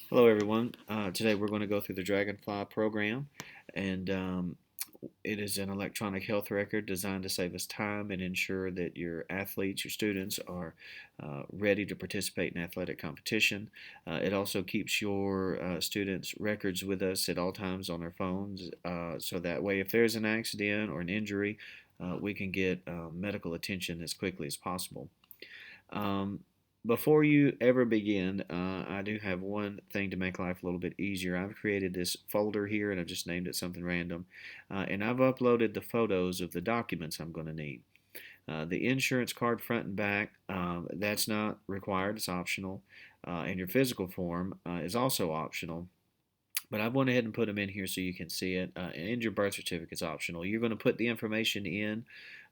Hello everyone. Today we're going to go through the Dragonfly program, and it is an electronic health record designed to save us time and ensure that your athletes, your students, are ready to participate in athletic competition. It also keeps your students' records with us at all times on their phones, so that way if there's an accident or an injury, we can get medical attention as quickly as possible. Um, Before you ever begin, I do have one thing to make life a little bit easier. I've created this folder here and I've just named it something random. And I've uploaded the photos of the documents I'm going to need. The insurance card front and back, that's not required, it's optional. And your physical form is also optional. But I've went ahead and put them in here so you can see it. And your birth certificate is optional. You're going to put the information in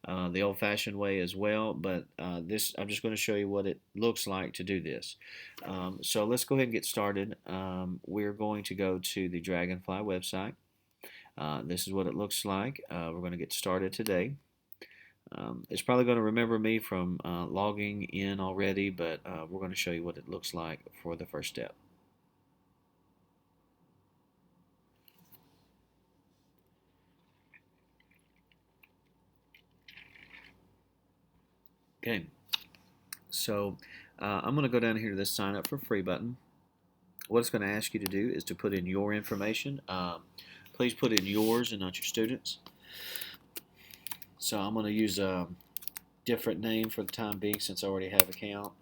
the old-fashioned way as well, but this I'm just going to show you what it looks like to do this. So let's go ahead and get started. We're going to go to the Dragonfly website. This is what it looks like. We're going to get started today. It's probably going to remember me from logging in already, but we're going to show you what it looks like for the first step. Okay, so I'm going to go down here to this sign up for free button. What it's going to ask you to do is to put in your information. Please put in yours and not your students. So I'm going to use a different name for the time being since I already have an account.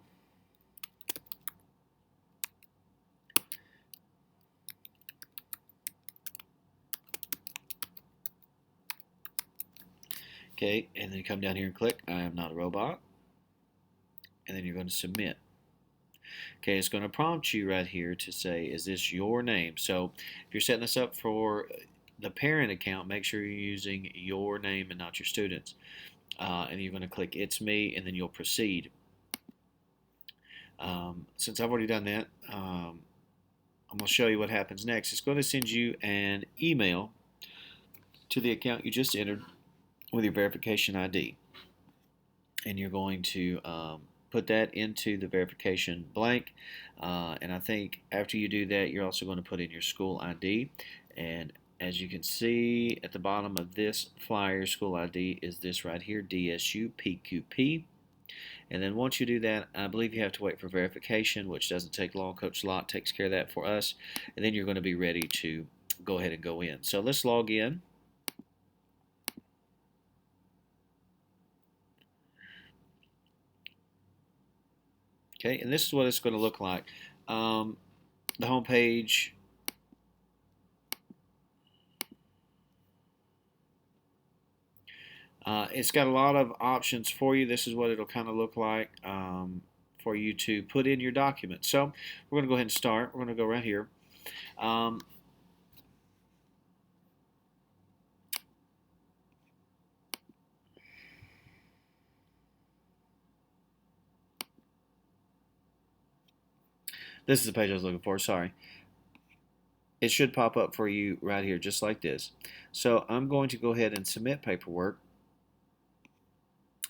Okay, and then you come down here and click I am not a robot, and then you're going to submit. Okay, it's going to prompt you right here to say, is this your name? So if you're setting this up for the parent account, make sure you're using your name and not your students. And you're going to click it's me, and then you'll proceed. Since I've already done that, I'm going to show you what happens next. It's going to send you an email to the account you just entered with your verification ID. And you're going to put that into the verification blank. And I think after you do that, you're also going to put in your school ID. And as you can see at the bottom of this flyer, school ID is this right here, DSU PQP. And then once you do that, I believe you have to wait for verification, which doesn't take long. Coach Lott takes care of that for us. And then you're going to be ready to go ahead and go in. So let's log in. Okay, and this is what it's going to look like. The home page. It's got a lot of options for you. This is what it'll kind of look like for you to put in your document. So we're going to go ahead and start. We're going to go right here. Um, this is the page I was looking for. Sorry. It should pop up for you right here, just like this. So I'm going to go ahead and submit paperwork.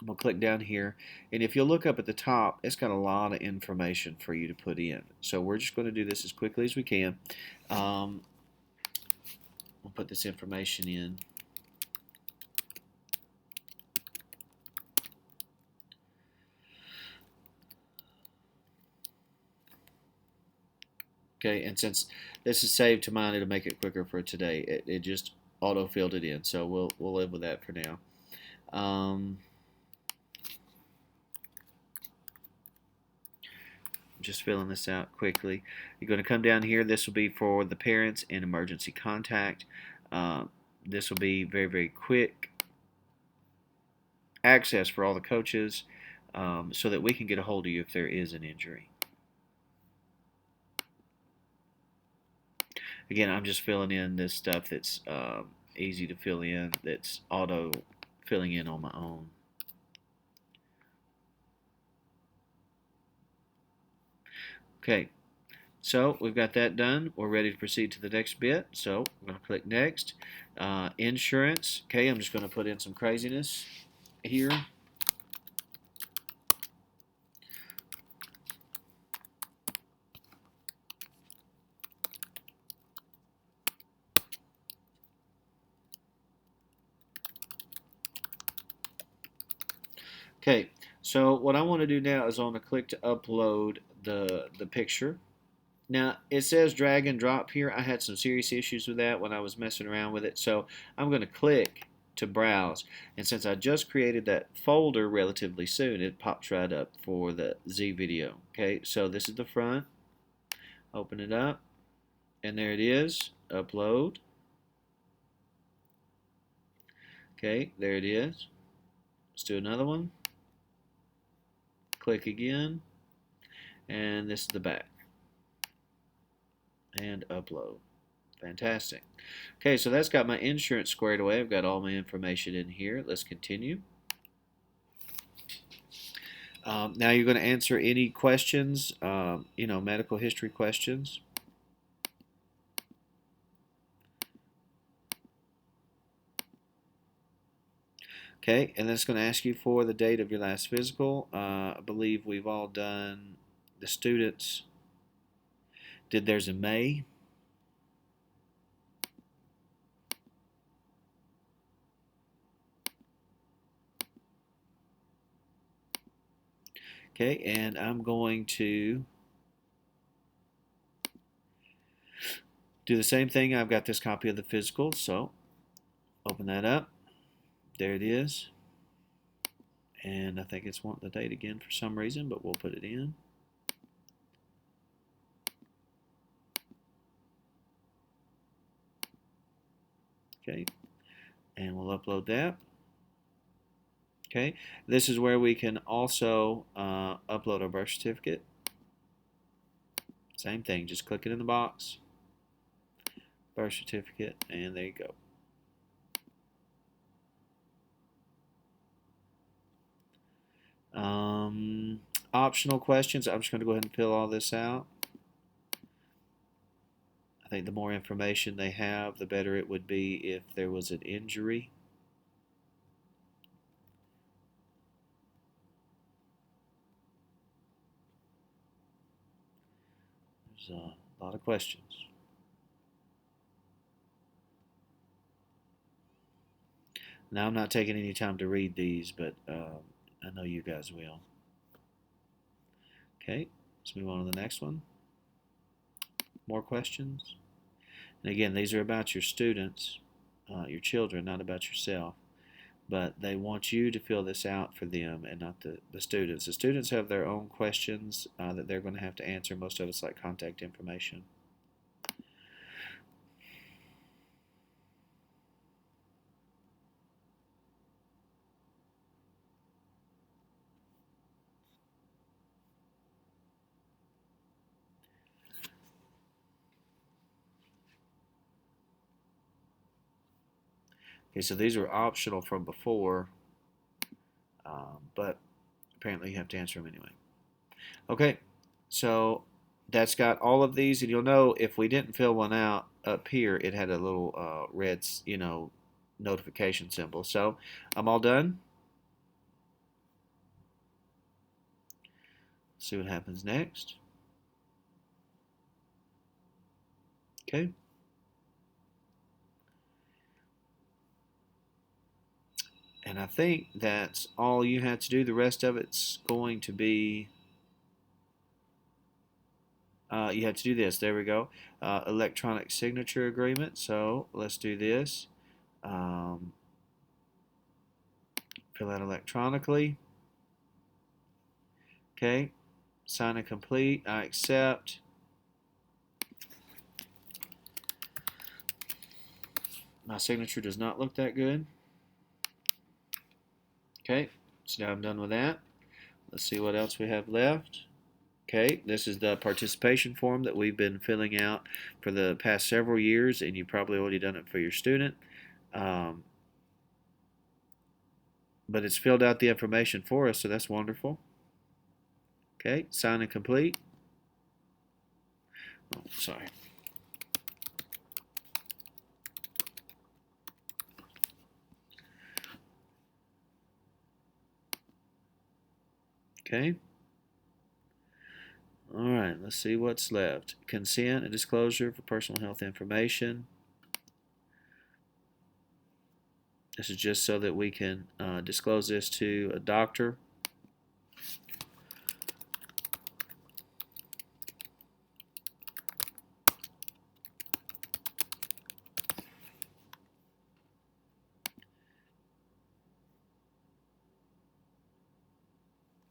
I'm going to click down here, and if you look up at the top, it's got a lot of information for you to put in. So we're just going to do this as quickly as we can. We'll put this information in. Okay, and since this is saved to mine, it'll make it quicker for today. It just auto-filled it in, so we'll live with that for now. Just filling this out quickly. You're going to come down here. This will be for the parents and emergency contact. This will be very, very quick access for all the coaches so that we can get a hold of you if there is an injury. Again, I'm just filling in this stuff that's easy to fill in, that's auto filling in on my own. Okay, so we've got that done. We're ready to proceed to the next bit. So I'm going to click next. Insurance. Okay, I'm just going to put in some craziness here. Okay, so what I want to do now is I want to click to upload the picture. Now, it says drag and drop here. I had some serious issues with that when I was messing around with it. So I'm going to click to browse. And since I just created that folder relatively soon, it pops right up for the Z video. Okay, so this is the front. Open it up. And there it is. Upload. Okay, there it is. Let's do another one. Click again. And this is the back. And upload. Fantastic. Okay, so that's got my insurance squared away. I've got all my information in here. Let's continue. Now you're going to answer any questions, medical history questions. Okay, and then it's going to ask you for the date of your last physical. I believe we've all done, the students did theirs in May. Okay, and I'm going to do the same thing. I've got this copy of the physical, so open that up. There it is. And I think it's wanting the date again for some reason, but we'll put it in. Okay, and we'll upload that. Okay, this is where we can also upload our birth certificate. Same thing, just click it in the box, birth certificate, and there you go. Optional questions, I'm just going to go ahead and fill all this out. I think the more information they have, the better it would be if there was an injury. There's a lot of questions. Now, I'm not taking any time to read these, but I know you guys will. Okay, let's move on to the next one. More questions. And again, these are about your students, your children, not about yourself. But they want you to fill this out for them and not the students. The students have their own questions that they're going to have to answer. Most of it's like contact information. Okay, so these are optional from before, but apparently you have to answer them anyway. Okay, so that's got all of these, and you'll know if we didn't fill one out up here, it had a little red, notification symbol. So I'm all done. See what happens next. Okay. And I think that's all you have to do. The rest of it's going to be, you have to do this. There we go. Electronic signature agreement. So let's do this. Fill out electronically. Okay. Sign and complete. I accept. My signature does not look that good. Okay, so now I'm done with that. Let's see what else we have left. Okay, this is the participation form that we've been filling out for the past several years, and you've probably already done it for your student. But it's filled out the information for us, so that's wonderful. Okay, sign and complete. Oh, sorry. Okay. All right, let's see what's left. Consent and disclosure for personal health information. This is just so that we can disclose this to a doctor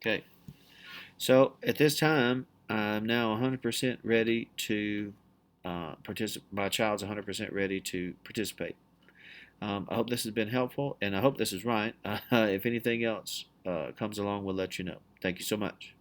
Okay, so at this time, I'm now 100% ready to participate. My child's 100% ready to participate. I hope this has been helpful, and I hope this is right. If anything else comes along, we'll let you know. Thank you so much.